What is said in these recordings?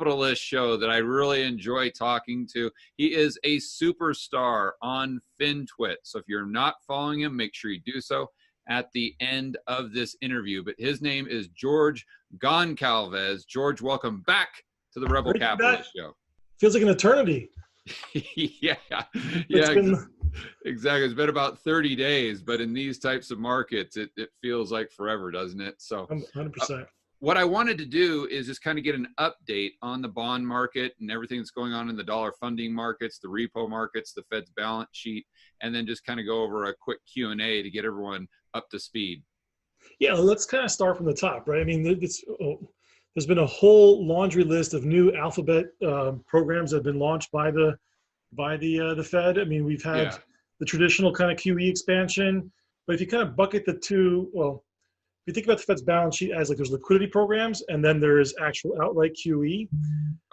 capitalist show that I really enjoy talking to. He is a superstar on FinTwit. So if you're not following him, make sure you do so at the end of this interview. But his name is George Goncalves. George, welcome back to the Rebel Capitalist Show. Feels like an eternity. yeah, exactly. It's been about 30 days, but in these types of markets, it feels like forever, doesn't it? So 100%. What I wanted to do is just kind of get an update on the bond market and everything that's going on in the dollar funding markets, the repo markets, the Fed's balance sheet, and then just kind of go over a quick Q&A to get everyone up to speed. Yeah, let's kind of start from the top, right? I mean, there's been a whole laundry list of new alphabet programs that have been launched by the Fed. I mean, we've had the traditional kind of QE expansion, but if you kind of bucket the two, well, if you think about the Fed's balance sheet as like there's liquidity programs and then there's actual outright QE.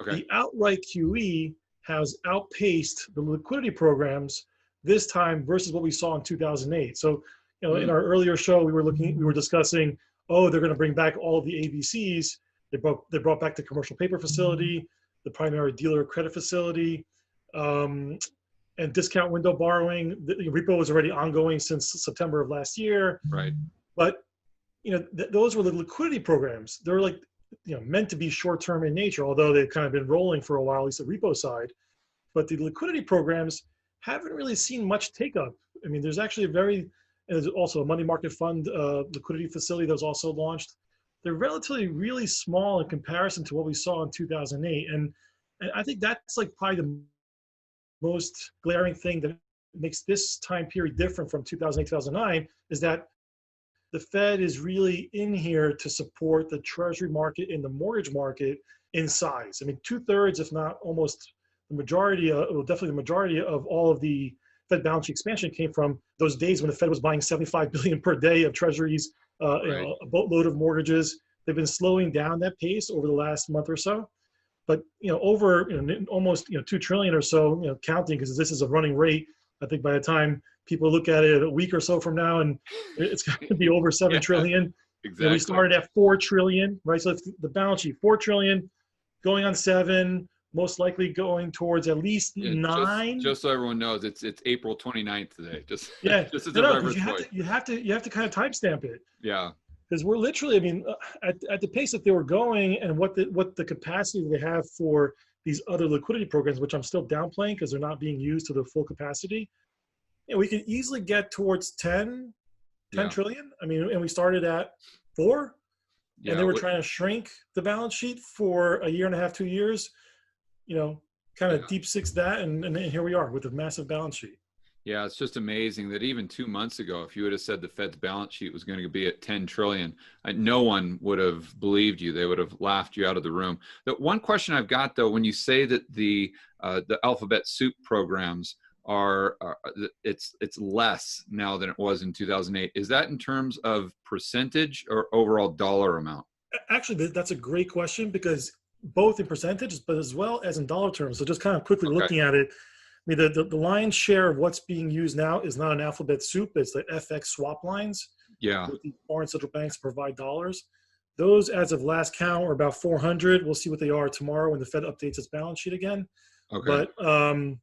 Okay. The outright QE has outpaced the liquidity programs this time versus what we saw in 2008. So, in our earlier show, we were discussing, they're going to bring back all of the ABCs. They brought back the commercial paper facility, the primary dealer credit facility, and discount window borrowing. The repo was already ongoing since September of last year. Right. But those were the liquidity programs. They're like, meant to be short-term in nature, although they've kind of been rolling for a while, at least the repo side. But the liquidity programs haven't really seen much take-up. I mean, there's actually there's also a money market fund liquidity facility that was also launched. They're relatively really small in comparison to what we saw in 2008. And I think that's like probably the most glaring thing that makes this time period different from 2008, 2009 is that the Fed is really in here to support the treasury market and the mortgage market in size. I mean, 2/3, if not almost the majority, definitely the majority of all of the Fed balance sheet expansion came from those days when the Fed was buying $75 billion per day of treasuries, a boatload of mortgages. They've been slowing down that pace over the last month or so. But over almost $2 trillion or so, counting, because this is a running rate. I think by the time people look at it a week or so from now, and it's going to be over $7 trillion. Exactly. We started at $4 trillion, right? So the balance sheet, $4 trillion, going on 7, most likely going towards at least 9. Just so everyone knows, it's April 29th today. Just as you have to kind of timestamp it. Yeah. Because we're literally, I mean, at the pace that they were going and what the capacity they have for these other liquidity programs, which I'm still downplaying because they're not being used to their full capacity, we could easily get towards 10 trillion. I mean, and we started at 4, and they were trying to shrink the balance sheet for a year and a half, 2 years, kind of deep six that, and here we are with a massive balance sheet. Yeah, it's just amazing that even 2 months ago, if you would have said the Fed's balance sheet was going to be at 10 trillion, no one would have believed you. They would have laughed you out of the room. The one question I've got, though, when you say that the alphabet soup programs it's less now than it was in 2008, is that in terms of percentage or overall dollar amount? Actually, that's a great question, because both in percentage, but as well as in dollar terms. So just kind of quickly looking at it, I mean, the lion's share of what's being used now is not an alphabet soup. It's the FX swap lines. Yeah. With the foreign central banks provide dollars. Those, as of last count, are about 400. We'll see what they are tomorrow when the Fed updates its balance sheet again. Okay. But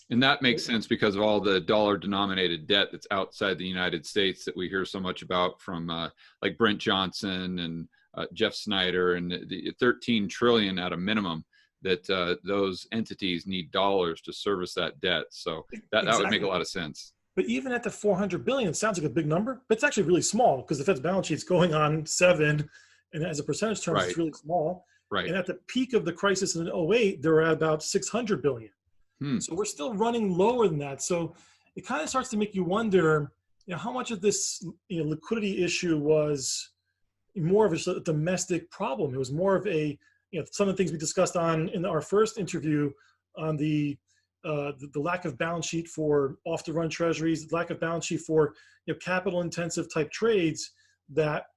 and that makes sense because of all the dollar-denominated debt that's outside the United States that we hear so much about from like Brent Johnson and Jeff Snyder, and the 13 trillion at a minimum that those entities need dollars to service that debt. So that would make a lot of sense. But even at the 400 billion, it sounds like a big number, but it's actually really small because the Fed's balance sheet's going on 7, and as a percentage terms, it's really small. Right. And at the peak of the crisis in 2008, they were at about 600 billion. So we're still running lower than that. So it kind of starts to make you wonder, how much of this liquidity issue was more of a domestic problem. It was more of a, some of the things we discussed in our first interview on the lack of balance sheet for off-the-run treasuries, the lack of balance sheet for capital-intensive type trades that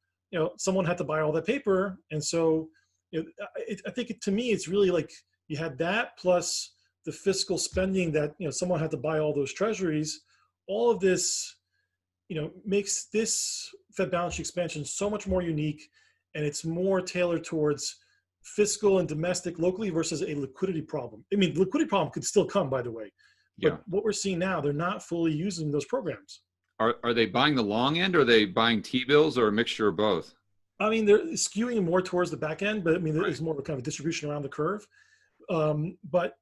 someone had to buy all that paper. And so I think to me it's really like you had that plus the fiscal spending that someone had to buy all those treasuries. All of this makes this Fed balance sheet expansion so much more unique, and it's more tailored towards fiscal and domestic locally versus a liquidity problem. I mean, the liquidity problem could still come, by the way, Yeah. but what we're seeing now, they're not fully using those programs. Are they buying the long end, or are they buying T-bills, or a mixture of both? I mean, they're skewing more towards the back end, but I mean, Right. there's more of a kind of distribution around the curve. But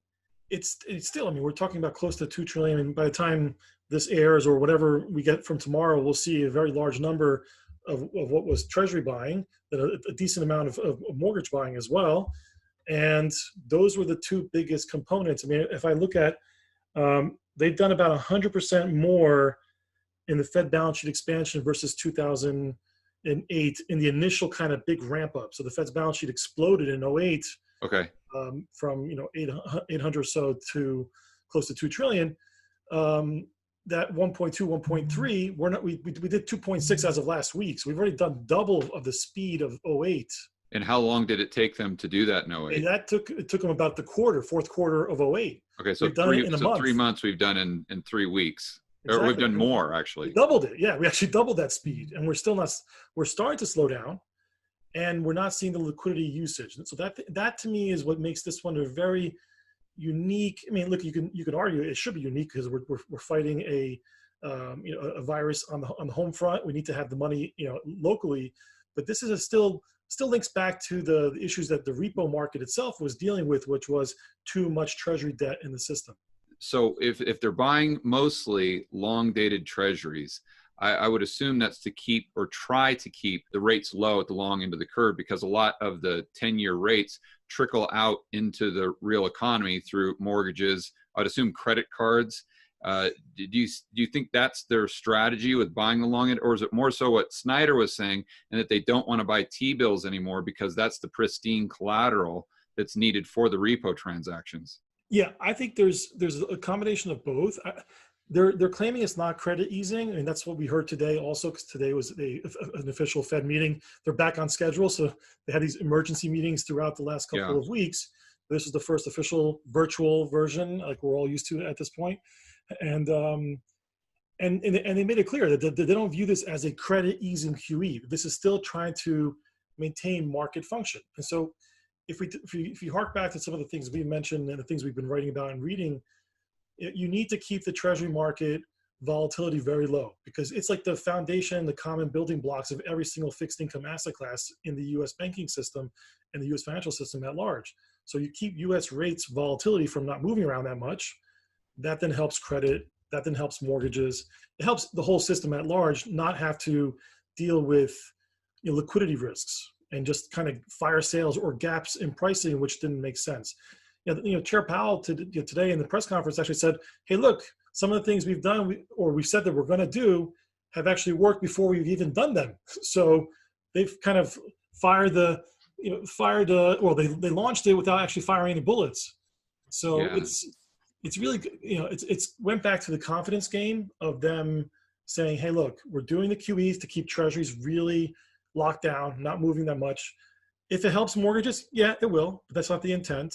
it's still, I mean, we're talking about close to 2 trillion. And by the time this airs or whatever we get from tomorrow, we'll see a very large number of what was treasury buying, a decent amount of mortgage buying as well. And those were the two biggest components. I mean, if I look at, they've done about 100% more in the Fed balance sheet expansion versus 2008 in the initial kind of big ramp up. So the Fed's balance sheet exploded in '08. Okay. From 800 or so to close to 2 trillion. That 1.2, 1.3, we did 2.6 as of last week. So we've already done double of the speed of '08. And how long did it take them to do that in '08? It took them about the fourth quarter of '08. Okay, so we've done it in a month. 3 months we've done in 3 weeks. Exactly. Or we've done more, actually. We doubled it. Yeah, we actually doubled that speed, and we're starting to slow down, and we're not seeing the liquidity usage. And so that to me is what makes this one a very unique. I mean, look, you could argue it should be unique because we're fighting a virus on the home front. We need to have the money locally, but this is still links back to the issues that the repo market itself was dealing with, which was too much treasury debt in the system. So if they're buying mostly long dated treasuries, I would assume that's to keep or try to keep the rates low at the long end of the curve, because a lot of the 10-year rates trickle out into the real economy through mortgages. I'd assume credit cards. Do you think that's their strategy with buying the long end, or is it more so what Snyder was saying, and that they don't want to buy T-bills anymore because that's the pristine collateral that's needed for the repo transactions? Yeah, I think there's a combination of both. They're claiming it's not credit easing, and that's what we heard today also, because today was an official Fed meeting. They're back on schedule, so they had these emergency meetings throughout the last couple of weeks. This is the first official virtual version, like we're all used to at this point. And they made it clear that they don't view this as a credit easing QE. This is still trying to maintain market function. And so if you hark back to some of the things we mentioned and the things we've been writing about and reading, you need to keep the treasury market volatility very low, because it's like the foundation, the common building blocks of every single fixed income asset class in the US banking system and the US financial system at large. So you keep US rates volatility from not moving around that much. That then helps credit, that then helps mortgages. It helps the whole system at large not have to deal with liquidity risks and just kind of fire sales or gaps in pricing, which didn't make sense. Chair Powell today in the press conference actually said, hey, look, some of the things we've done or we've said that we're going to do have actually worked before we've even done them. So they've kind of they launched it without actually firing any bullets. So it's really, it's went back to the confidence game of them saying, hey, look, we're doing the QEs to keep treasuries really locked down, not moving that much. If it helps mortgages, yeah, it will, but that's not the intent.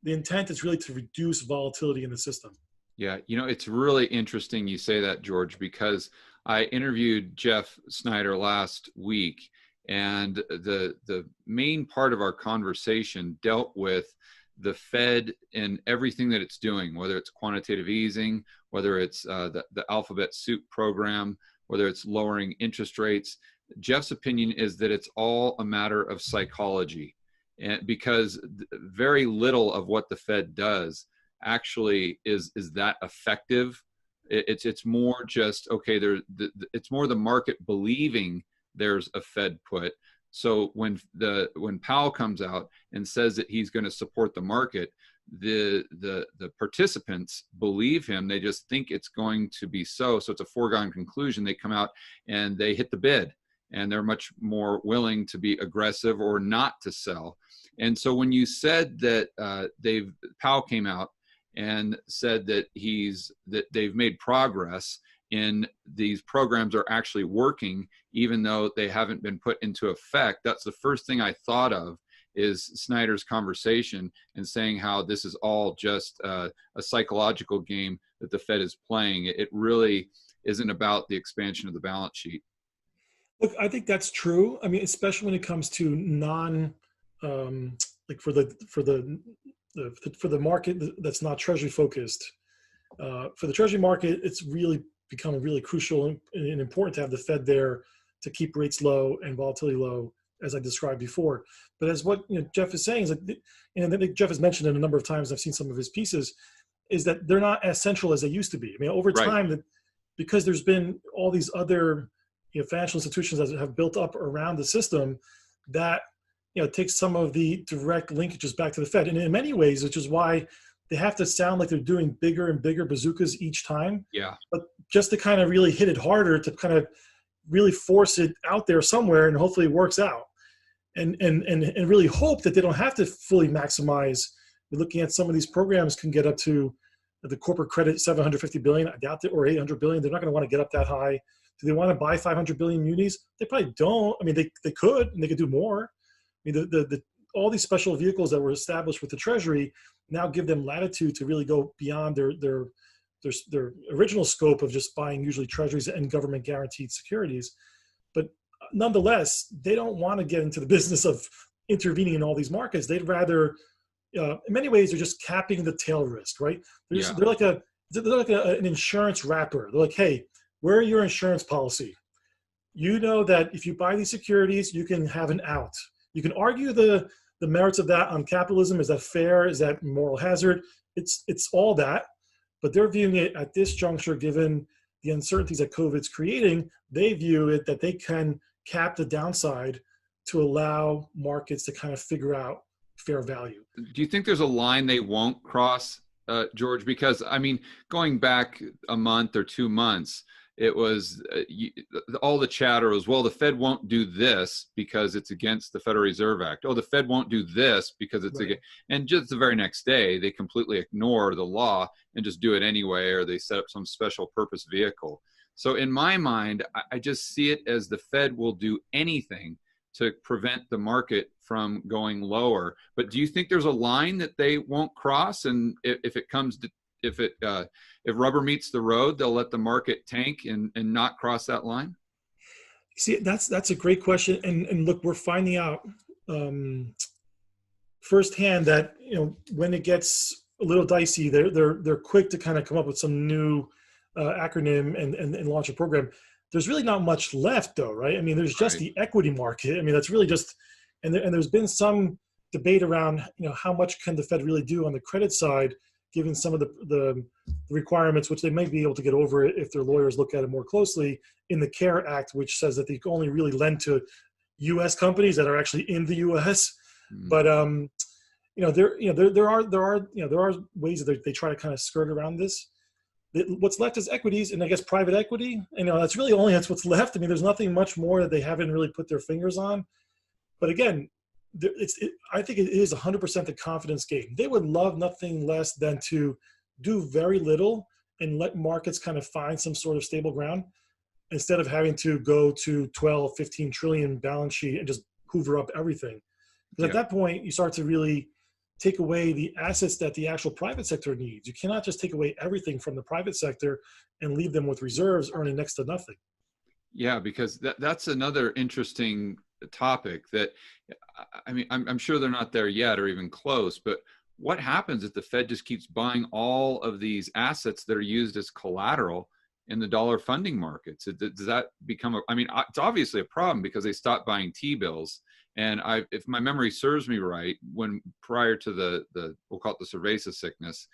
The intent is really to reduce volatility in the system. Yeah, it's really interesting you say that, George, because I interviewed Jeff Snyder last week, and the main part of our conversation dealt with the Fed and everything that it's doing, whether it's quantitative easing, whether it's the alphabet soup program, whether it's lowering interest rates. Jeff's opinion is that it's all a matter of psychology, and because very little of what the Fed does actually is that effective. It's more just, okay, it's more the market believing there's a Fed put. So when Powell comes out and says that he's going to support the market, the participants believe him. They just think it's going to be so. So it's a foregone conclusion. They come out and they hit the bid, and they're much more willing to be aggressive or not to sell. And so when you said that Powell came out and said that they've made progress in these programs are actually working, even though they haven't been put into effect, that's the first thing I thought of, is Snyder's conversation and saying how this is all just a psychological game that the Fed is playing. It really isn't about the expansion of the balance sheet. Look, I think that's true. I mean, especially when it comes to like for the market that's not treasury focused. For the treasury market, it's really become really crucial and important to have the Fed there to keep rates low and volatility low, as I described before. But as what Jeff is saying is that, and I think Jeff has mentioned it a number of times, I've seen some of his pieces, is that they're not as central as they used to be. I mean, over Right. time, that because there's been all these other financial institutions that have built up around the system, that takes some of the direct linkages back to the Fed. And in many ways, which is why they have to sound like they're doing bigger and bigger bazookas each time. Yeah. But just to kind of really hit it harder, to kind of really force it out there somewhere, and hopefully it works out. And really hope that they don't have to fully maximize. We're looking at some of these programs can get up to the corporate credit 750 billion, I doubt it, or 800 billion. They're not going to want to get up that high. Do they want to buy 500 billion munis? They probably don't. I mean, they could, and they could do more. I mean, all these special vehicles that were established with the Treasury now give them latitude to really go beyond their original scope of just buying usually treasuries and government guaranteed securities. But nonetheless, they don't want to get into the business of intervening in all these markets. They'd rather, in many ways, they're just capping the tail risk, right? They're like an insurance wrapper. They're like, hey, we're your insurance policy. You know that if you buy these securities, you can have an out. You can argue the merits of that on capitalism. Is that fair? Is that moral hazard? It's all that. But they're viewing it at this juncture, given the uncertainties that COVID's creating, they view it that they can cap the downside to allow markets to kind of figure out fair value. Do you think there's a line they won't cross, George? Because, I mean, going back a month or 2 months, it was all the chatter was, well, the Fed won't do this because it's against the Federal Reserve Act. Oh, the Fed won't do this because it's against, and just the very next day, they completely ignore the law and just do it anyway, or they set up some special purpose vehicle. So in my mind, I just see it as the Fed will do anything to prevent the market from going lower. But do you think there's a line that they won't cross? And if it comes to, if rubber meets the road, they'll let the market tank and not cross that line? See, that's a great question. And look, we're finding out firsthand that when it gets a little dicey, they're quick to kind of come up with some new acronym and launch a program. There's really not much left, though, right? I mean, there's just the equity market. I mean, that's really just, and there's been some debate around how much can the Fed really do on the credit side, given some of the requirements, which they may be able to get over it if their lawyers look at it more closely, in the CARE Act, which says that they can only really lend to U.S. companies that are actually in the U.S. But there are ways that they try to kind of skirt around this. What's left is equities, and I guess private equity. That's really that's what's left. I mean, there's nothing much more that they haven't really put their fingers on. But again, I think it is 100% the confidence game. They would love nothing less than to do very little and let markets kind of find some sort of stable ground, instead of having to go to 12, 15 trillion balance sheet and just hoover up everything. Because at that point, you start to really take away the assets that the actual private sector needs. You cannot just take away everything from the private sector and leave them with reserves earning next to nothing. Yeah, because that's another interesting topic that, I mean, I'm sure they're not there yet or even close, but what happens if the Fed just keeps buying all of these assets that are used as collateral in the dollar funding markets? Does that become it's obviously a problem because they stopped buying T-bills. And if my memory serves me right, when prior to the we'll call it the cerveza sickness,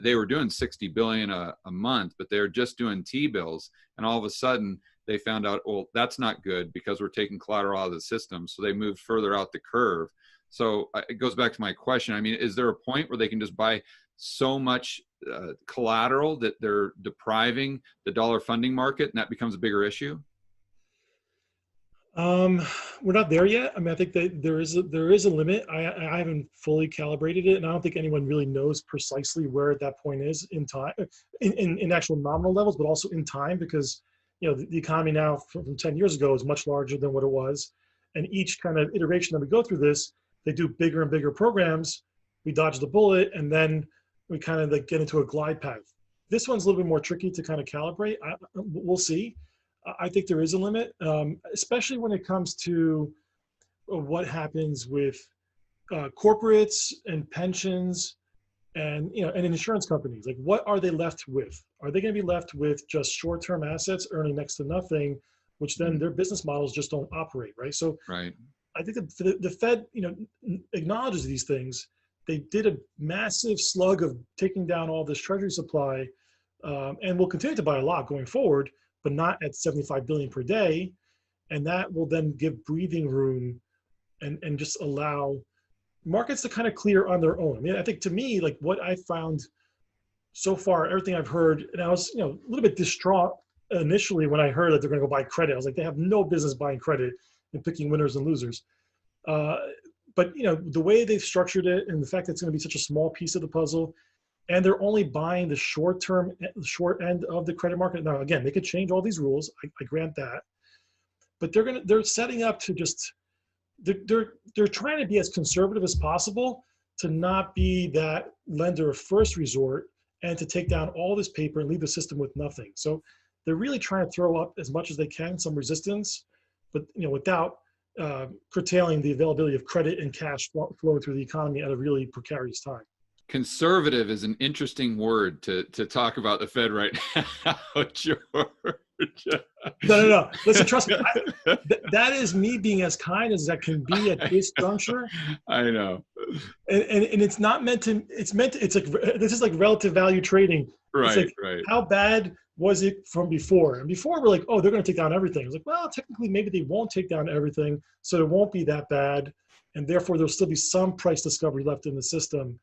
they were doing 60 billion a month, but they're just doing T-bills. And all of a sudden they found out, well, that's not good because we're taking collateral out of the system. So they moved further out the curve. So it goes back to my question. I mean, is there a point where they can just buy so much collateral that they're depriving the dollar funding market, and that becomes a bigger issue? We're not there yet. I mean, I think that there is a limit. I haven't fully calibrated it, and I don't think anyone really knows precisely where that point is in time, in actual nominal levels, but also in time, because the economy now from 10 years ago is much larger than what it was, and each kind of iteration that we go through this, they do bigger and bigger programs. We dodge the bullet, and then we kind of get into a glide path. This one's a little bit more tricky to kind of calibrate. We'll see. I think there is a limit, especially when it comes to what happens with corporates and pensions and and insurance companies, like what are they left with? Are they going to be left with just short-term assets earning next to nothing, which then their business models just don't operate, right? So Right. I think the Fed, acknowledges these things. They did a massive slug of taking down all this treasury supply, and will continue to buy a lot going forward, but not at 75 billion per day. And that will then give breathing room and just allow markets to kind of clear on their own. I mean, I think to me, like what I found so far, everything I've heard, and I was, a little bit distraught initially when I heard that they're going to go buy credit. I was like, they have no business buying credit and picking winners and losers. But the way they've structured it and the fact that it's going to be such a small piece of the puzzle, and they're only buying the short end of the credit market. Now, again, they could change all these rules. I grant that, but they're setting up to just, they're trying to be as conservative as possible to not be that lender of first resort and to take down all this paper and leave the system with nothing. So they're really trying to throw up as much as they can, some resistance, but without curtailing the availability of credit and cash flowing through the economy at a really precarious time. Conservative is an interesting word to talk about the Fed right now, George. No. Listen, trust me. That is me being as kind as I can be at this juncture. I know. And it's not meant to. It's like this is like relative value trading. Right. It's like, right. How bad was it from before? And before we're like, oh, they're going to take down everything. It's like, well, technically, maybe they won't take down everything, so it won't be that bad, and therefore there'll still be some price discovery left in the system.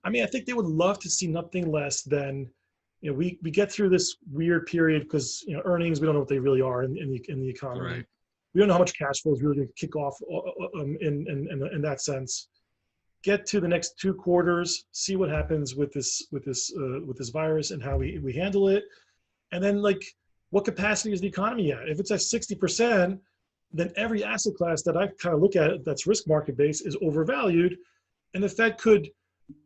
I mean, I think they would love to see nothing less than, we get through this weird period because earnings, we don't know what they really are in the economy. Right. We don't know how much cash flow is really going to kick off in that sense. Get to the next 2 quarters, see what happens with this virus and how we handle it, and then like what capacity is the economy at? If it's at 60%, then every asset class that I kind of look at that's risk market based is overvalued, and the Fed could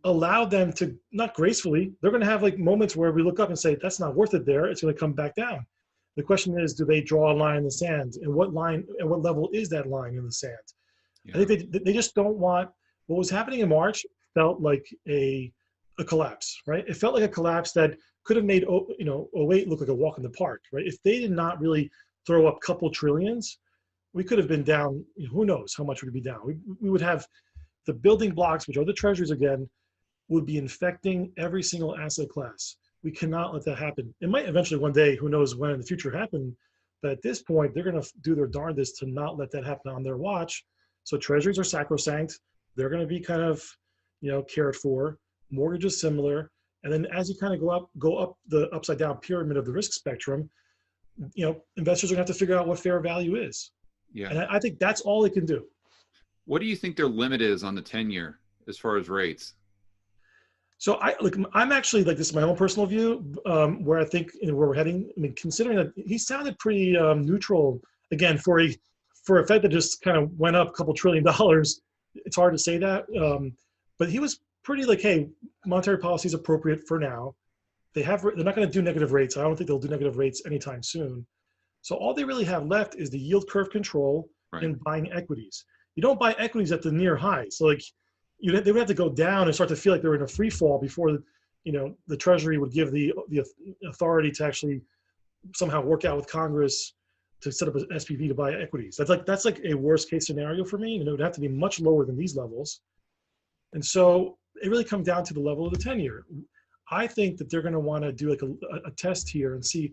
allow them to, not gracefully, they're going to have like moments where we look up and say, that's not worth it there. It's going to come back down. The question is, do they draw a line in the sand? And what level is that line in the sand? Yeah. I think they just don't want, what was happening in March felt like a collapse, right? It felt like a collapse that could have made, 08 look like a walk in the park, right? If they did not really throw up a couple trillions, we could have been down, who knows how much we would be down. We would have the building blocks, which are the treasuries again, would be infecting every single asset class. We cannot let that happen. It might eventually one day, who knows when in the future happen, but at this point, they're going to do their darndest to not let that happen on their watch. So treasuries are sacrosanct. They're going to be kind of, cared for. Mortgages similar. And then as you kind of go up the upside down pyramid of the risk spectrum, investors are going to have to figure out what fair value is. Yeah. And I think that's all they can do. What do you think their limit is on the 10-year as far as rates? So I'm actually, like, this is my own personal view, where I think where we're heading. I mean, considering that he sounded pretty neutral again for a Fed that just kind of went up a couple $1 trillion. It's hard to say that, but he was pretty like, hey, monetary policy is appropriate for now. They're not going to do negative rates. I don't think they'll do negative rates anytime soon. So all they really have left is the yield curve control and buying equities. You don't buy equities at the near high. So like they would have to go down and start to feel like they're in a free fall before, the Treasury would give the authority to actually somehow work out with Congress to set up an SPV to buy equities. That's like a worst case scenario for me. It would have to be much lower than these levels. And so it really comes down to the level of the 10-year. I think that they're going to want to do like a test here and see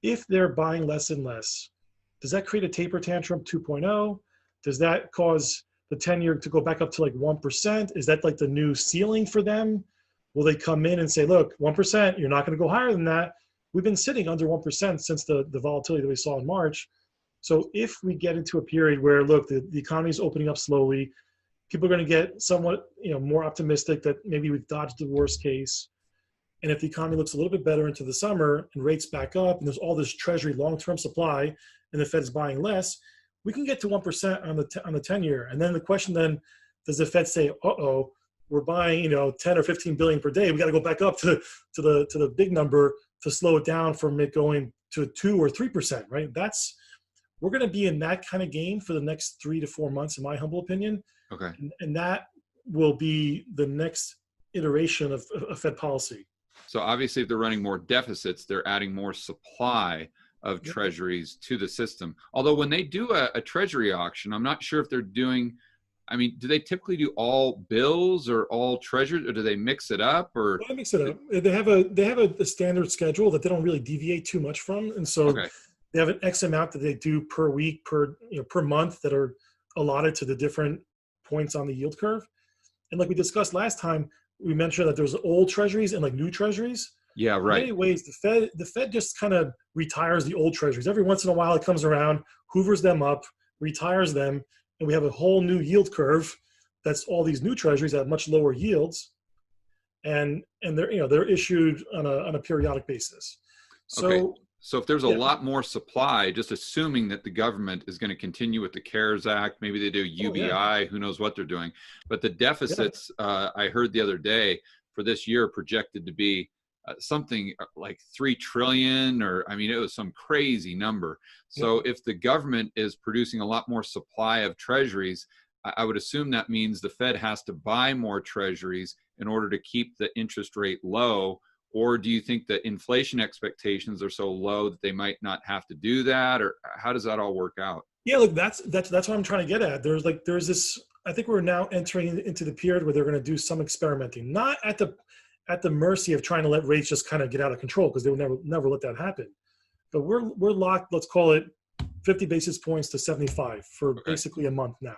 if they're buying less and less. Does that create a taper tantrum 2.0? Does that cause the 10-year to go back up to like 1%? Is that like the new ceiling for them? Will they come in and say, look, 1%, you're not going to go higher than that. We've been sitting under 1% since the volatility that we saw in March. So if we get into a period where, look, the economy is opening up slowly, people are going to get somewhat more optimistic that maybe we've dodged the worst case. And if the economy looks a little bit better into the summer and rates back up and there's all this Treasury long-term supply and the Fed is buying less, we can get to 1% on the 10-year. And then the question then, does the Fed say, uh-oh, we're buying 10 or 15 billion per day. We got to go back up to the big number to slow it down from it going to 2 or 3%, right? We're going to be in that kind of game for the next 3 to 4 months, in my humble opinion. Okay. And that will be the next iteration of Fed policy. So obviously, if they're running more deficits, they're adding more supply of Yep. treasuries to the system. Although when they do a treasury auction, I'm not sure if they're doing, I mean, do they typically do all bills or all treasuries, or do they mix it up? Or Well, that makes it up. They have a standard schedule that they don't really deviate too much from, and so okay, they have an X amount that they do per week, per month, that are allotted to the different points on the yield curve. And like we discussed last time, we mentioned that there's old treasuries and like new treasuries. yeah, In right, many ways, the Fed just kind of retires the old treasuries. Every once in a while, it comes around, hoovers them up, retires them, and we have a whole new yield curve. That's all these new treasuries at much lower yields, and they're issued on a periodic basis. okay. So So if there's a yeah, lot more supply, just assuming that the government is going to continue with the CARES Act, maybe they do oh yeah, UBI, who knows what they're doing, but the yeah, deficits, I heard the other day for this year projected to be something like 3 trillion, or I mean, it was some crazy number. yeah. So if the government is producing a lot more supply of treasuries, I would assume that means the Fed has to buy more treasuries in order to keep the interest rate low. Or do you think that inflation expectations are so low that they might not have to do that? Or how does that all work out? Yeah, look, that's what I'm trying to get at. There's this. I think we're now entering into the period where they're going to do some experimenting, not at the mercy of trying to let rates just kind of get out of control, because they would never let that happen. But we're locked. Let's call it 50 basis points to 75 for Okay. basically a month now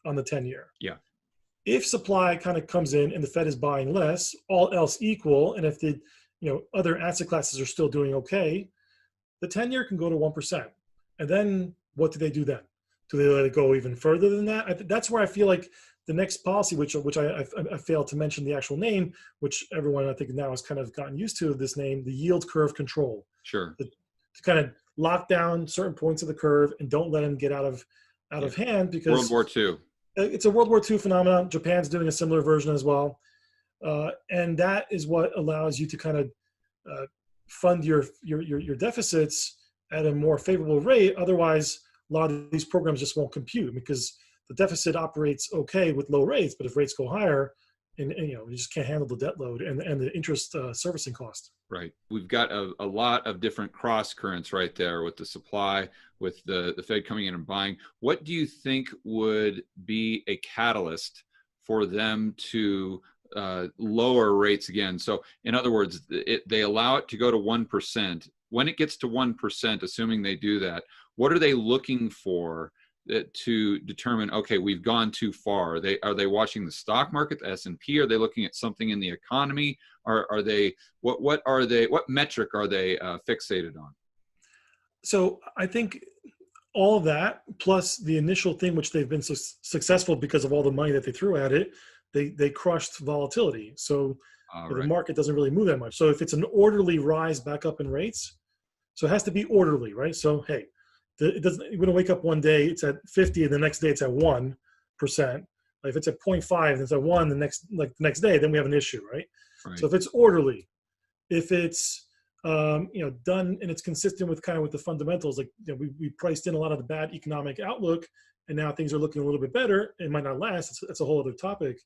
on the 10-year. Yeah. If supply kind of comes in and the Fed is buying less, all else equal, and if the other asset classes are still doing okay, the 10-year can go to 1%. And then what do they do then? Do they let it go even further than that? That's where I feel like the next policy, which I failed to mention the actual name, which everyone I think now has kind of gotten used to this name, the yield curve control. Sure. To kind of lock down certain points of the curve and don't let them get out of hand, because World War II. it's a World War II phenomenon. Japan's doing a similar version as well. And that is what allows you to kind of fund your deficits at a more favorable rate. Otherwise, a lot of these programs just won't compute, because the deficit operates okay with low rates, but if rates go higher, and you just can't handle the debt load and the interest servicing cost. Right. We've got a lot of different cross currents right there with the supply, with the Fed coming in and buying. What do you think would be a catalyst for them to lower rates again? So in other words, they allow it to go to 1%. When it gets to 1%, assuming they do that, what are they looking for to determine, okay, we've gone too far? Are they watching the stock market, the S&P? Are they looking at something in the economy? Are they what metric are they fixated on? So I think all of that, plus the initial thing, which they've been so successful because of all the money that they threw at it, they crushed volatility. So the Right. market doesn't really move that much. So if it's an orderly rise back up in rates, so it has to be orderly, right? So hey, it doesn't. You're going to wake up one day it's at 50, and the next day it's at 1%. If it's at 0.5 and it's at 1, the next day, then we have an issue, right? Right. So if it's orderly, if it's done and it's consistent with kind of with the fundamentals, like we priced in a lot of the bad economic outlook, and now things are looking a little bit better. It might not last. It's a whole other topic.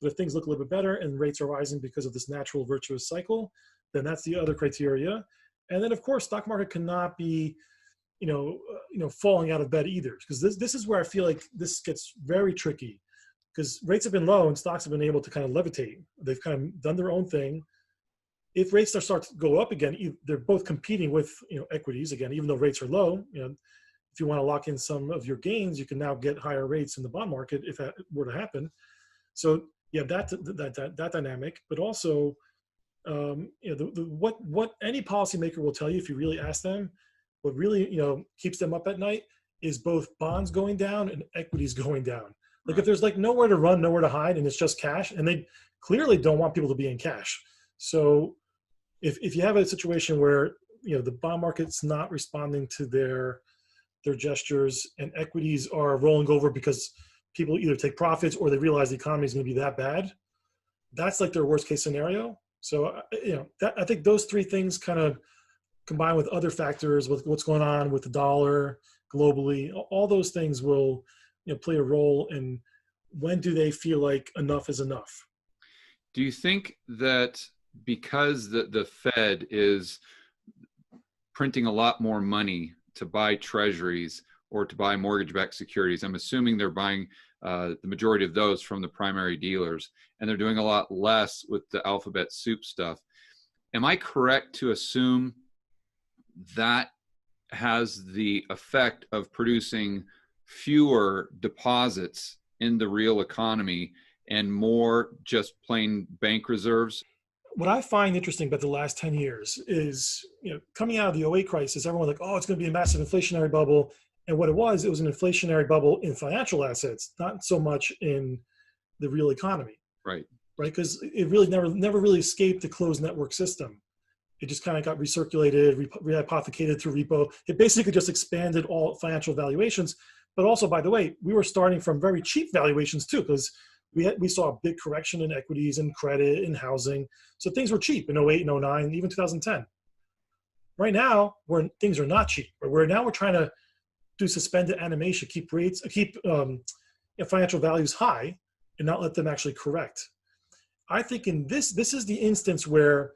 But if things look a little bit better and rates are rising because of this natural virtuous cycle, then that's the other criteria. And then of course, stock market cannot be, falling out of bed either, because this is where I feel like this gets very tricky, because rates have been low and stocks have been able to kind of levitate. They've kind of done their own thing. If rates start to go up again, they're both competing with equities again, even though rates are low. If you want to lock in some of your gains, you can now get higher rates in the bond market if that were to happen. So you have that dynamic, but also what any policymaker will tell you if you really ask them, what really keeps them up at night is both bonds going down and equities going down. Like if there's like nowhere to run, nowhere to hide, and it's just cash, and they clearly don't want people to be in cash. So if you have a situation where the bond market's not responding to their gestures, and equities are rolling over because people either take profits or they realize the economy is going to be that bad, that's like their worst case scenario. So I think those three things kind of combined with other factors, with what's going on with the dollar globally, all those things will play a role in when do they feel like enough is enough? Do you think that because the Fed is printing a lot more money to buy treasuries or to buy mortgage-backed securities, I'm assuming they're buying the majority of those from the primary dealers, and they're doing a lot less with the alphabet soup stuff. Am I correct to assume that has the effect of producing fewer deposits in the real economy and more just plain bank reserves? What I find interesting about the last 10 years is, coming out of the '08 crisis, everyone was like, oh, it's going to be a massive inflationary bubble. And what it was an inflationary bubble in financial assets, not so much in the real economy. Right. Right. Because it really never really escaped the closed network system. It just kind of got recirculated, rehypothecated through repo. It basically just expanded all financial valuations. But also, by the way, we were starting from very cheap valuations too, because we saw a big correction in equities and credit and housing. So things were cheap in '08 and '09, even 2010. Right now, things are not cheap. We're trying to do suspended animation, keep financial values high and not let them actually correct. I think in this is the instance where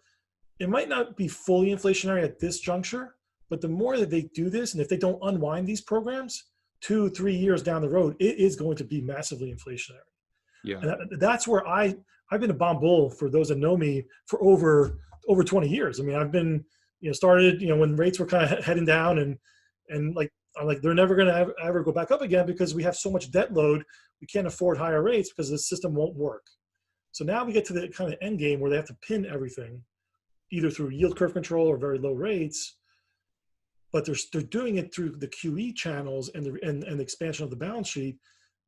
it might not be fully inflationary at this juncture, but the more that they do this, and if they don't unwind these programs, 2-3 years down the road, it is going to be massively inflationary. Yeah. And that's where I've been a bond bull, for those that know me, for over 20 years. I mean, I've been, started, when rates were kind of heading down, and I'm like, they're never going to ever go back up again because we have so much debt load. We can't afford higher rates because the system won't work. So now we get to the kind of end game where they have to pin everything, either through yield curve control or very low rates, but they're doing it through the QE channels and the expansion of the balance sheet.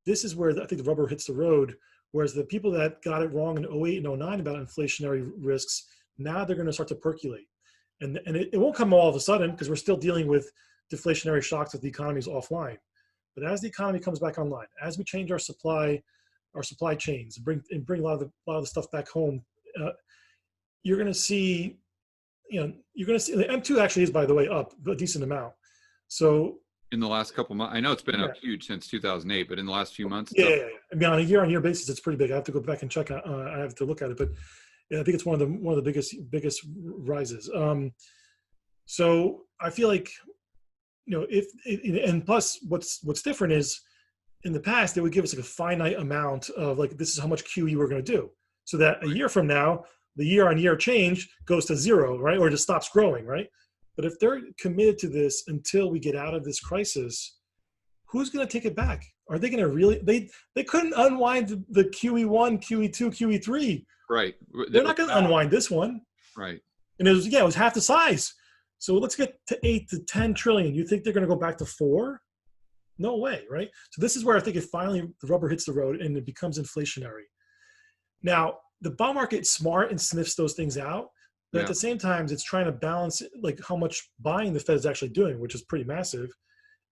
This is where I think the rubber hits the road. Whereas the people that got it wrong in '08 and '09 about inflationary risks, now they're going to start to percolate. And it won't come all of a sudden, because we're still dealing with deflationary shocks if the economy is offline. But as the economy comes back online, as we change our supply chains, bring a lot of the stuff back home, you're going to see, the M2 actually is, by the way, up a decent amount. So in the last couple months, I know it's been up huge since 2008, but in the last few months, yeah. I mean, on a year-on-year basis, it's pretty big. I have to go back and check. I have to look at it, but yeah, I think it's one of the biggest rises. So I feel like, and plus, what's different is, in the past, they would give us like a finite amount of, like, this is how much QE we're going to do, so that a year from now, the year-on-year change goes to zero, right, or just stops growing, right? But if they're committed to this until we get out of this crisis, who's going to take it back? Are they going to really? They couldn't unwind the QE1, QE2, QE3. Right. They're not going to unwind this one. Right. And it was half the size. So let's get to 8 to 10 trillion. You think they're going to go back to 4? No way, right? So this is where I think the rubber hits the road and it becomes inflationary. Now, the bond market's smart and sniffs those things out. But at the same time, it's trying to balance, like, how much buying the Fed is actually doing, which is pretty massive.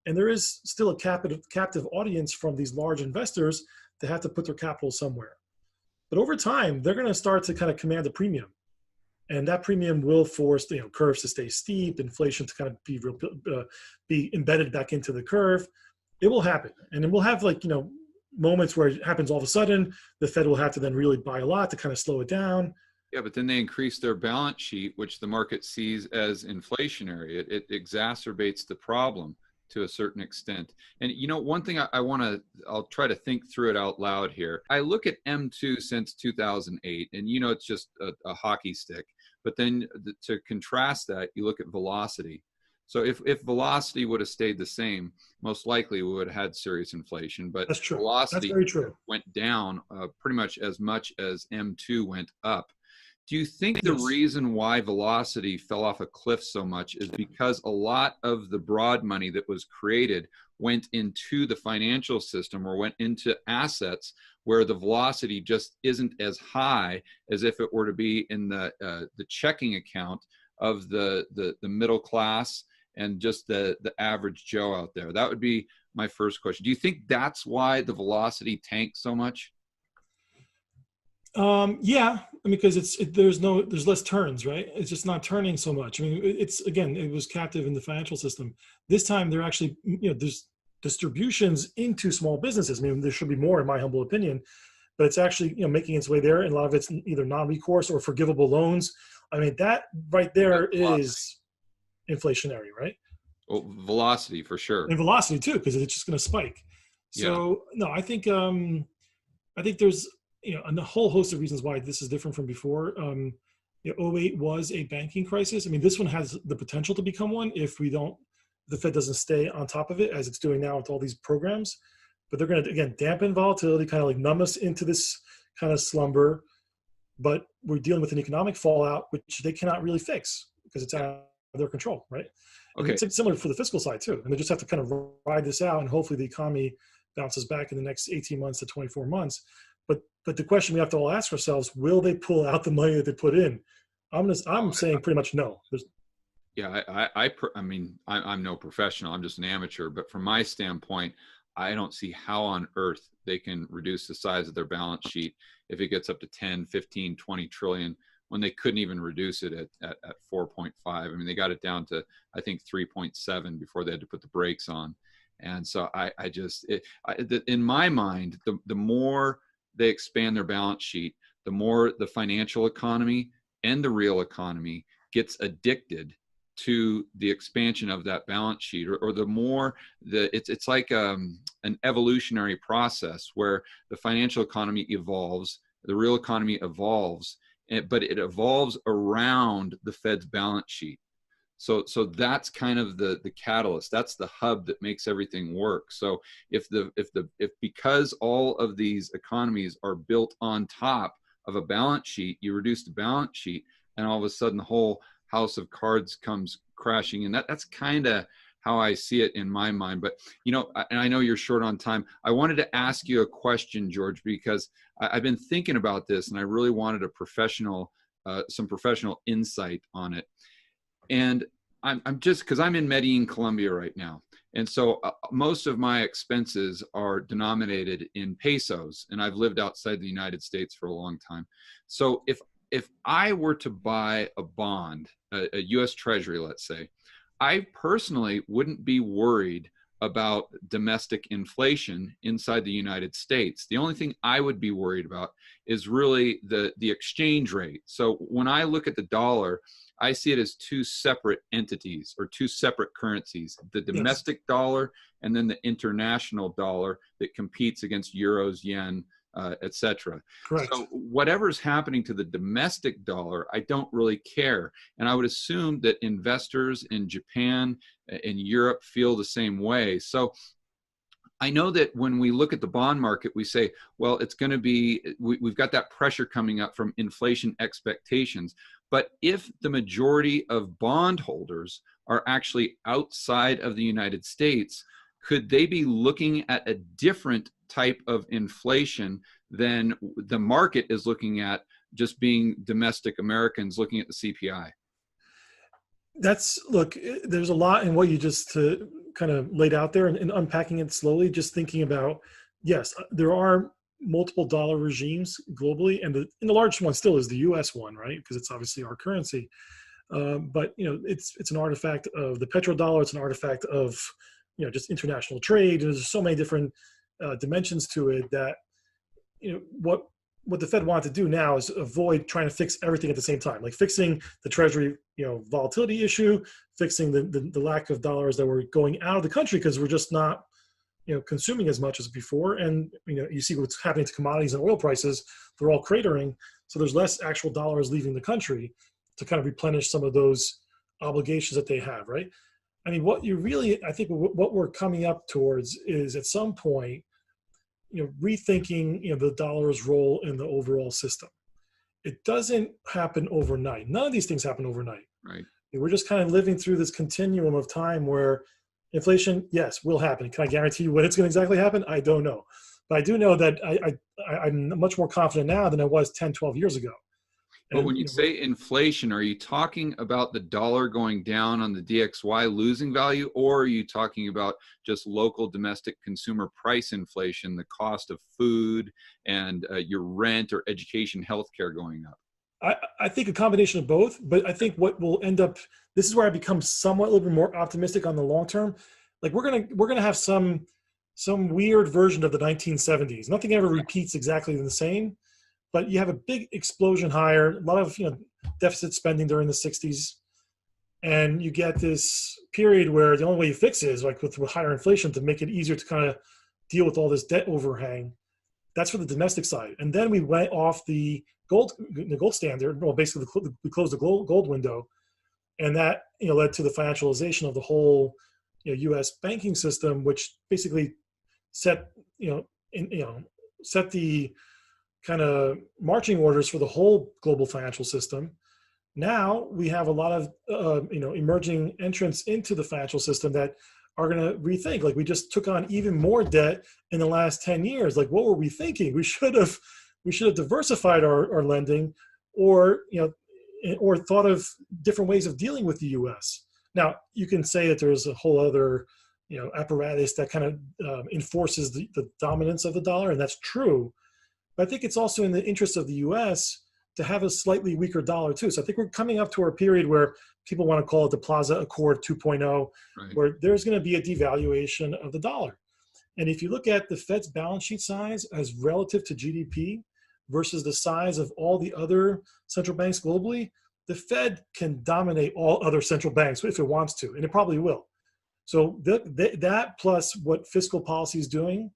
And there is still a captive audience from these large investors that have to put their capital somewhere. But over time, they're going to start to kind of command a premium. And that premium will force curves to stay steep, inflation to kind of be embedded back into the curve. It will happen. And then we'll have, moments where it happens all of a sudden. The Fed will have to then really buy a lot to kind of slow it down. Yeah, but then they increase their balance sheet, which the market sees as inflationary. It exacerbates the problem to a certain extent. And one thing I'll try to think through it out loud here. I look at M2 since 2008, and it's just a hockey stick. But then to contrast that, you look at velocity. So if velocity would have stayed the same, most likely we would have had serious inflation. But that's true. Velocity That's very true. Went down pretty much as M2 went up. Do you think the reason why velocity fell off a cliff so much is because a lot of the broad money that was created went into the financial system or went into assets where the velocity just isn't as high as if it were to be in the checking account of the middle class and just the average Joe out there? That would be my first question. Do you think that's why the velocity tanked so much? Yeah, I mean, because there's less turns, right? It's just not turning so much. I mean, it was captive in the financial system. This time they're actually, distributions into small businesses. I mean, there should be more, in my humble opinion, but it's actually, making its way there. And a lot of it's either non-recourse or forgivable loans. I mean, that right there is inflationary, right? Well, velocity for sure. And velocity too, because it's just going to spike. So no, I think there's, a whole host of reasons why this is different from before. '08 was a banking crisis. I mean, this one has the potential to become one if the Fed doesn't stay on top of it as it's doing now with all these programs. But they're going to, again, dampen volatility, kind of like numb us into this kind of slumber. But we're dealing with an economic fallout, which they cannot really fix because it's out of their control, right? Okay. And it's similar for the fiscal side too. And they just have to kind of ride this out, and hopefully the economy bounces back in the next 18 months to 24 months. But the question we have to all ask ourselves, will they pull out the money that they put in? I'm saying pretty much no. I mean, I'm no professional. I'm just an amateur. But from my standpoint, I don't see how on earth they can reduce the size of their balance sheet if it gets up to 10, 15, 20 trillion when they couldn't even reduce it at 4.5. I mean, they got it down to, I think, 3.7 before they had to put the brakes on. And so in my mind, the more they expand their balance sheet, the more the financial economy and the real economy gets addicted to the expansion of that balance sheet, or the more it's like an evolutionary process where the financial economy evolves, the real economy evolves, but it evolves around the Fed's balance sheet. So that's kind of the catalyst. That's the hub that makes everything work. So if because all of these economies are built on top of a balance sheet, you reduce the balance sheet, and all of a sudden the whole house of cards comes crashing. And that's kind of how I see it in my mind. But, and I know you're short on time. I wanted to ask you a question, George, because I've been thinking about this and I really wanted some professional insight on it. And I'm just, because I'm in Medellin, Colombia right now. And so most of my expenses are denominated in pesos, and I've lived outside the United States for a long time. So if I were to buy a bond, a US Treasury, let's say, I personally wouldn't be worried about domestic inflation inside the United States. The only thing I would be worried about is really the exchange rate. So when I look at the dollar, I see it as two separate entities or two separate currencies, the domestic dollar and then the international dollar that competes against euros, yen, et cetera. Correct. So whatever's happening to the domestic dollar, I don't really care. And I would assume that investors in Japan and Europe feel the same way. So I know that when we look at the bond market, we say, well, it's going to be, we've got that pressure coming up from inflation expectations. But if the majority of bondholders are actually outside of the United States, could they be looking at a different type of inflation than the market is looking at, just being domestic Americans looking at the CPI? Look, there's a lot in what you just kind of laid out there, and unpacking it slowly, just thinking about, yes, there are multiple dollar regimes globally, and the largest one still is the US one, right? Because it's obviously our currency. But it's an artifact of the petrodollar. It's an artifact of just international trade. There's so many different dimensions to it that what the Fed wanted to do now is avoid trying to fix everything at the same time, like fixing the Treasury volatility issue, fixing the lack of dollars that were going out of the country because we're just not consuming as much as before. And you see what's happening to commodities and oil prices; they're all cratering. So there's less actual dollars leaving the country to kind of replenish some of those obligations that they have, right? I mean, I think what we're coming up towards is at some point, rethinking, the dollar's role in the overall system. It doesn't happen overnight. None of these things happen overnight. Right. We're just kind of living through this continuum of time where inflation, yes, will happen. Can I guarantee you when it's going to exactly happen? I don't know. But I do know that I'm much more confident now than I was 10, 12 years ago. But when you say inflation, are you talking about the dollar going down on the DXY losing value, or are you talking about just local domestic consumer price inflation, the cost of food and your rent or education, healthcare going up? I think a combination of both, but I think what will end up, this is where I become somewhat a little bit more optimistic on the long term. Like we're gonna have some some weird version of the 1970s. Nothing ever repeats exactly the same, but you have a big explosion higher, a lot of deficit spending during the 60s, and you get this period where the only way you fix it is like with higher inflation to make it easier to kind of deal with all this debt overhang. That's for the domestic side. And then we went off the gold standard. Well, basically we closed the gold window, and that led to the financialization of the whole U.S. banking system, which basically set set the kind of marching orders for the whole global financial system. Now we have a lot of emerging entrants into the financial system that are going to rethink. Like, we just took on even more debt in the last 10 years. Like, what were we thinking? We should have diversified our lending, or thought of different ways of dealing with the U.S. Now, you can say that there's a whole other apparatus that kind of enforces the dominance of the dollar, and that's true. But I think it's also in the interest of the U.S. to have a slightly weaker dollar too. So I think we're coming up to a period where people want to call it the Plaza Accord 2.0, Right. where there's going to be a devaluation of the dollar. And if you look at the Fed's balance sheet size as relative to GDP versus the size of all the other central banks globally, the Fed can dominate all other central banks if it wants to, and it probably will. So that plus what fiscal policy is doing,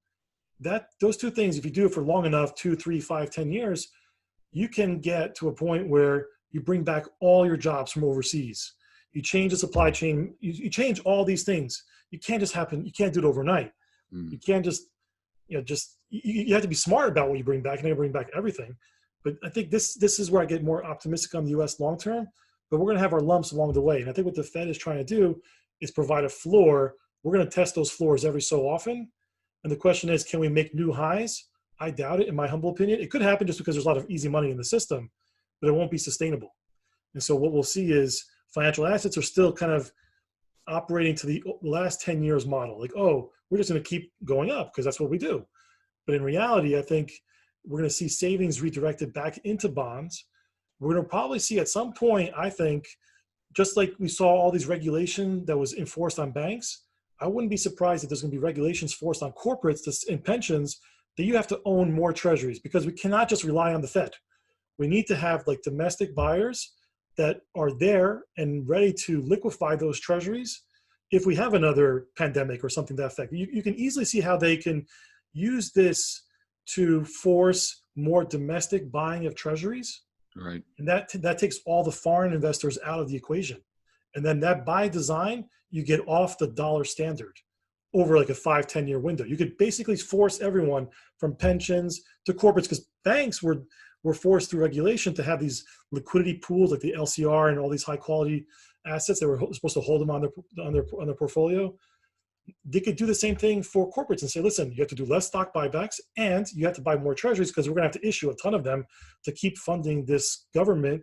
those two things, if you do it for long enough, 2, 3, 5, 10 years, you can get to a point where you bring back all your jobs from overseas. You change the supply chain. You change all these things. You can't do it overnight. You can't you have to be smart about what you bring back. You never bring back everything. But I think this is where I get more optimistic on the U.S. long term. But we're going to have our lumps along the way. And I think what the Fed is trying to do is provide a floor. We're going to test those floors every so often. And the question is, can we make new highs? I doubt it, in my humble opinion. It could happen just because there's a lot of easy money in the system, but it won't be sustainable. And so what we'll see is financial assets are still kind of operating to the last 10 years model. Like, oh, we're just going to keep going up because that's what we do. But in reality, I think we're going to see savings redirected back into bonds. We're going to probably see at some point, I think, just like we saw all these regulation that was enforced on banks, I wouldn't be surprised if there's going to be regulations forced on corporates and pensions that you have to own more treasuries, because we cannot just rely on the Fed. We need to have like domestic buyers that are there and ready to liquefy those treasuries if we have another pandemic or something to that effect. You can easily see how they can use this to force more domestic buying of treasuries. Right. And that takes all the foreign investors out of the equation. And then that by design, you get off the dollar standard over like a 5-10 year window. You could basically force everyone from pensions to corporates, because banks were forced through regulation to have these liquidity pools like the LCR and all these high quality assets that were supposed to hold them on their portfolio. They could do the same thing for corporates and say, listen, you have to do less stock buybacks and you have to buy more treasuries because we're going to have to issue a ton of them to keep funding this government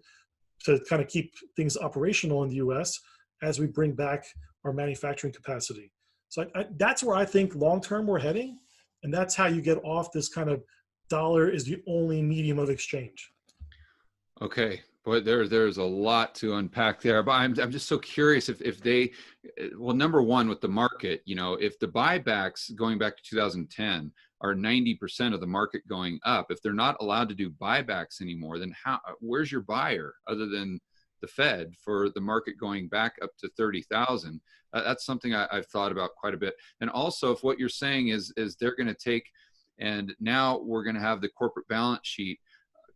to kind of keep things operational in the US as we bring back our manufacturing capacity. So that's where I think long-term we're heading. And that's how you get off this kind of dollar is the only medium of exchange. Okay. Boy, there's a lot to unpack there, but I'm just so curious if they, well, number one, with the market, if the buybacks going back to 2010 are 90% of the market going up, if they're not allowed to do buybacks anymore, then where's your buyer other than the Fed for the market going back up to 30,000? That's something I've thought about quite a bit. And also, if what you're saying is they're going to take, and now we're going to have the corporate balance sheet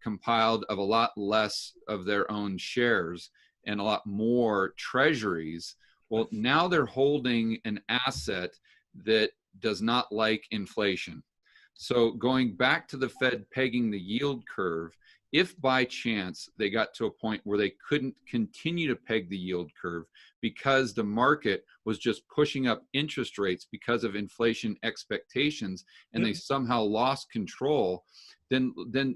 compiled of a lot less of their own shares and a lot more treasuries. Well, now they're holding an asset that does not like inflation. So going back to the Fed pegging the yield curve, if by chance they got to a point where they couldn't continue to peg the yield curve because the market was just pushing up interest rates because of inflation expectations, and they somehow lost control, then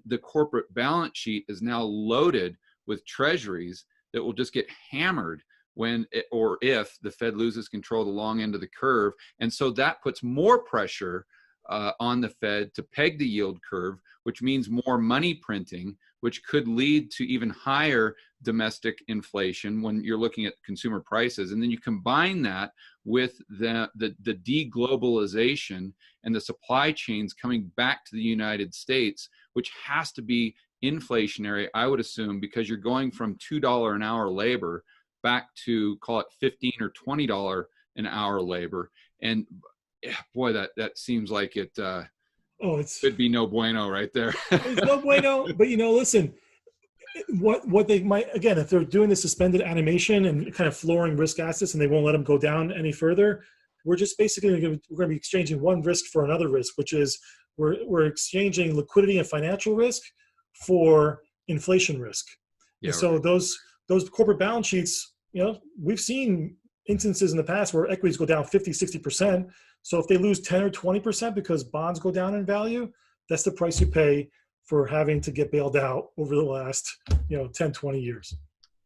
the corporate balance sheet is now loaded with treasuries that will just get hammered if the Fed loses control of the long end of the curve. And so that puts more pressure on the Fed to peg the yield curve, which means more money printing, which could lead to even higher domestic inflation when you're looking at consumer prices. And then you combine that with the deglobalization and the supply chains coming back to the United States, which has to be inflationary, I would assume, because you're going from $2 an hour labor back to, call it $15 or $20 an hour labor. And boy, that seems like it could be no bueno right there. It's no bueno, but listen, what they might, again, if they're doing the suspended animation and kind of flooring risk assets and they won't let them go down any further, we're just basically we're going to be exchanging one risk for another risk, which is we're exchanging liquidity and financial risk for inflation risk. Yeah, and so right. those corporate balance sheets, we've seen instances in the past where equities go down 50, 60%. So if they lose 10 or 20% because bonds go down in value, that's the price you pay for having to get bailed out over the last 10, 20 years.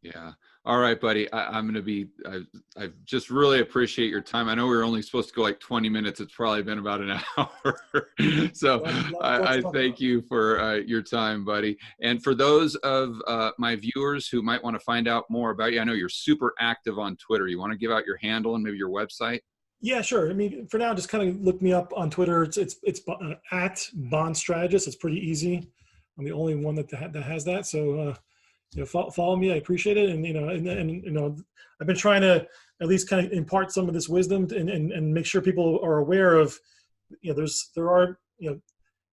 Yeah. All right, buddy. I'm going to be, I just really appreciate your time. I know we were only supposed to go like 20 minutes. It's probably been about an hour. So I thank you for your time, buddy. And for those of my viewers who might want to find out more about you, I know you're super active on Twitter. You want to give out your handle and maybe your website? Yeah, sure. I mean, for now, just kind of look me up on Twitter. It's at Bond Strategist. It's pretty easy. I'm the only one that has that. So, follow me. I appreciate it. And, I've been trying to at least kind of impart some of this wisdom and make sure people are aware of, there are,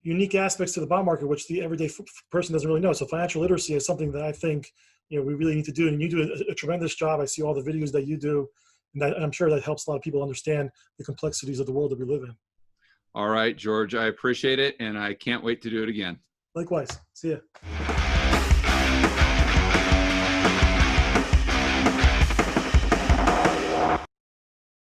unique aspects to the bond market, which the everyday person doesn't really know. So financial literacy is something that I think, we really need to do. And you do a tremendous job. I see all the videos that you do. And I'm sure that helps a lot of people understand the complexities of the world that we live in. All right, George, I appreciate it. And I can't wait to do it again. Likewise. See ya.